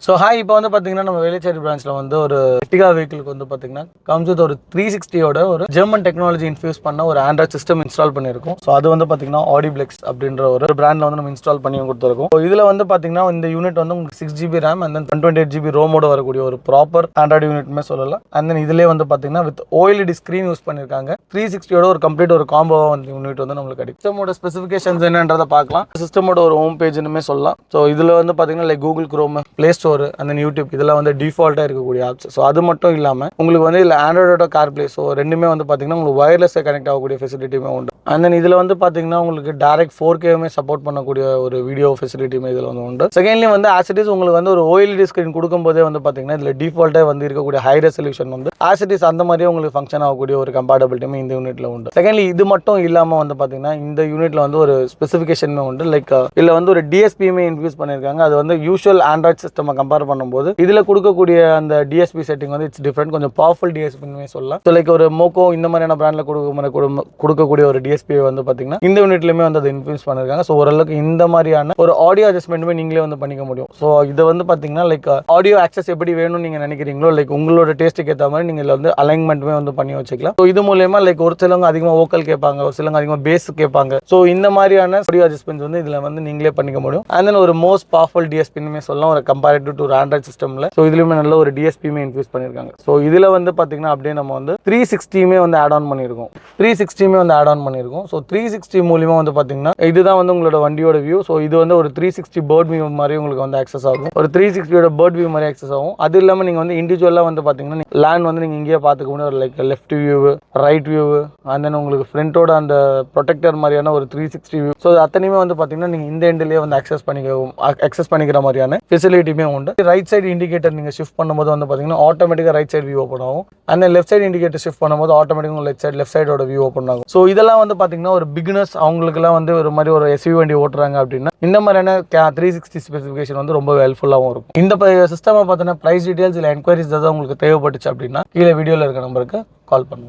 So hi இப்போ வந்து பார்த்தீங்கன்னா நம்ம வேலைச்சேரி பிரான்ச்சில் வந்து ஒரு எர்டிகா வெஹிக்கிளுக்கு வந்து பார்த்தீங்கன்னா கம்ஸ் வித் ஒரு 360யோட ஒரு ஜெர்மன் டெக்னாலஜி இன்ஃபியூஸ் பண்ண ஒரு ஆண்ட்ராய்ட் சிஸ்டம் இன்ஸ்டால் பண்ணியிருக்கோம். ஸோ அது வந்து பார்த்தீங்கன்னா ஆடிப்ளெக்ஸ் அப்படின்ற ஒரு பிராண்டில் வந்து நம்ம இன்ஸ்டால் பண்ணி கொடுத்துருக்கோம். ஸோ இதில் வந்து பார்த்தீங்கன்னா இந்த யூனிட் வந்து உங்களுக்கு 6GB RAM and then 128GB ரோமோட வரக்கூடிய ஒரு ப்ராப்பர் ஆண்ட்ராய்டு யூனிட்மே சொல்லலாம். அண்ட் தென் இதிலே வந்து பார்த்தீங்கன்னா வித் OLED ஸ்க்ரீன் யூஸ் பண்ணியிருக்காங்க. 360யோட ஒரு கம்ப்ளீட் ஒரு காம்போவாக வந்து யூனிட் வந்து நம்மளுக்கு கிடைக்கும். சிஸ்டமோட ஸ்பெசிஃபிகேஷன்ஸ் என்னன்றதை பார்க்கலாம். சிஸ்டமோட ஒரு ஹோம் பேஜ்னுமே சொல்லலாம். ஸோ இதில் வந்து பார்த்தீங்கன்னா like Google chrome, play store அந்த யூடியூப் இதெல்லாம் வந்து டிஃபால்ட்டாக இருக்கக்கூடிய ஆப்ஸ். ஸோ அது மட்டும் இல்லாமல் உங்களுக்கு வந்து இதில் ஆண்ட்ராய்டோட கார்ப்ளே, ஸோ ரெண்டுமே வந்து பார்த்தீங்கன்னா உங்களுக்கு வயர்லெஸ்ஸாக கனெக்ட் ஆகக்கூடிய ஃபெசிலிட்டியுமே உண்டு. அண்ட் தென் இதில் வந்து பார்த்தீங்கன்னா உங்களுக்கு டேரக்ட் 4Kவுமே சப்போர்ட் பண்ணக்கூடிய ஒரு வீடியோ ஃபெசிலிட்டியுமே இதில் வந்து உண்டு. செகண்ட்லி வந்து ஆசிட்டிஸ் உங்களுக்கு வந்து ஒரு OLED ஸ்க்ரீன் கொடுக்கும்போதே வந்து பார்த்தீங்கன்னா இதில் டிஃபால்ட்டாக வந்து இருக்கக்கூடிய ஹை ரெசல்யூஷன் வந்து ஆசிட்டிஸ் அந்த மாதிரியே உங்களுக்கு ஃபங்க்ஷன் ஆகக்கூடிய ஒரு கம்பேட்டபிலிட்டியுமே இந்த யூனிட்ல உண்டு. செகண்ட்லி இது மட்டும் இல்லாமல் வந்து பார்த்தீங்கன்னா இந்த யூனிட்ல வந்து ஒரு ஸ்பெசிஃபிகேஷனுமே உண்டு. லைக் இதில் வந்து ஒரு DSPயுமே இன்ஃபியூஸ் பண்ணியிருக்காங்க. அது வந்து யூஷுவல் ஆண்ட்ராய்ட் சிஸ்டம் கம்பேர் பண்ணும்போது இதில் கொடுக்கக்கூடிய அந்த DSP செட்டிங் வந்து இட்ஸ் டிஃப்ரெண்ட், கொஞ்சம் பவர்ஃபுல் DSPன்னு சொல்லலாம். ஸோ லைக் ஒரு மோக்கோ இந்த மாதிரியான பிராண்டில் கொடுக்கக்கூடிய ஒரு DSP வந்து பார்த்தீங்கன்னா இந்த யூனிட்லையுமே வந்து அதை இன்ஃபியூஸ் பண்ணியிருக்காங்க. ஸோ ஓரளவுக்கு இந்த மாதிரியான ஒரு ஆடியோ அட்ஜஸ்ட்மெண்ட்டுமே நீங்களே வந்து பண்ணிக்க முடியும். ஸோ இதை வந்து பார்த்தீங்கன்னா லைக் ஆடியோ ஆக்சஸ் எப்படி வேணும்னு நீங்கள் நினைக்கிறீங்களோ லைக் உங்களோட டேஸ்ட்டுக்கு ஏற்ற மாதிரி நீங்கள் வந்து அலைன்மெண்ட்டுமே வந்து பண்ணி வச்சுக்கலாம். ஸோ இது மூலயமா லைக் ஒரு சிலவங்க அதிகமாக வோக்கல் கேட்பாங்க, ஒரு சிலவங்க அதிகமாக பேஸ் கேட்பாங்க. ஸோ இந்த மாதிரியான ஆடியோ அட்ஜஸ்ட்மெண்ட்ஸ் வந்து இதில் வந்து நீங்களே பண்ணிக்க முடியும். அண்ட் தென் ஒரு மோஸ்ட் பவர்ஃபுல் DSPன்னு சொல்லலாம் ஒரு கம்பேரிட்டிவ் டு ஒரு ஆண்ட்ராய்ட் சிஸ்டம்ல. ஸோ இதுலயுமே நல்ல ஒரு DSPயுமே இன்ஃபியூஸ் பண்ணியிருக்காங்க. ஸோ இதில் வந்து பார்த்தீங்கன்னா அப்படியே நம்ம வந்து 360யுமே வந்து ஆட் ஆன் பண்ணியிருக்கோம். 360யுமே வந்து ஆட் ஆன் பண்ணியிருக்கோம். ஸோ 360 மூலியமாக வந்து பார்த்தீங்கன்னா இதுதான் வந்து உங்களோட வண்டியோட வியூ. ஸோ இது வந்து ஒரு 360 பேர்ட் வியூ மாதிரி உங்களுக்கு வந்து ஆக்சஸ் ஆகும். ஒரு 360யோட பேர்ட் வியூ மாதிரி ஆக்சஸ் ஆகும். அது இல்லாமல் நீங்கள் வந்து இண்டிவிஜுவலாக வந்து பார்த்தீங்கன்னா லேண்ட் வந்து நீங்கள் இங்கேயே பார்த்துக்க முடியும். ஒரு like left view, right view, and then உங்களுக்கு ஃப்ரண்ட்டோட அந்த ப்ரொடெக்டர் மாதிரியான ஒரு 360 வியூ. ஸோ அத்தனையுமே வந்து பார்த்தீங்கன்னா நீங்கள் இந்த எண்ட்லேயே வந்து அக்சஸ் பண்ணிக்கிற மாதிரியான ஃபெசிலிட்டியுமே உண்டு. ரைட் சைடு இண்டிகேட்டர் நீங்கள் ஷிஃப்ட் பண்ணும்போது வந்து பார்த்தீங்கன்னா ஆட்டோமேட்டிக்காக ரைட் சைடு வியூ ஓப்பன் ஆகும். அந்த லெஃப்ட் சைடு இண்டிகேட்டர் ஷிஃப்ட் பண்ணும்போது ஆட்டோமேட்டிக்காக லெஃப்ட் சைடோட வியூ ஓப்பன் ஆகும். ஸோ இதெல்லாம் வந்து பார்த்தீங்கன்னா ஒரு பிகினர்ஸ் அவங்களுக்குலாம் வந்து ஒரு மாதிரி ஒரு SUV வண்டி ஓட்டுறாங்க அப்படின்னா இந்த மாதிரியான 360 ஸ்பெசிஃபிகேஷன் வந்து ரொம்ப ஹெல்ப்ஃபுல்லாகவும் இருக்கும். இந்த சிஸ்டமை பார்த்தீங்கன்னா ப்ரைஸ் டீடைல்ஸ் இல்லை என்கொயரிஸ் ஏதாவது உங்களுக்கு தேவைப்பட்டுச்சு அப்படின்னா கீழே வீடியோவில் இருக்க நம்பருக்கு கால் பண்ணுங்க.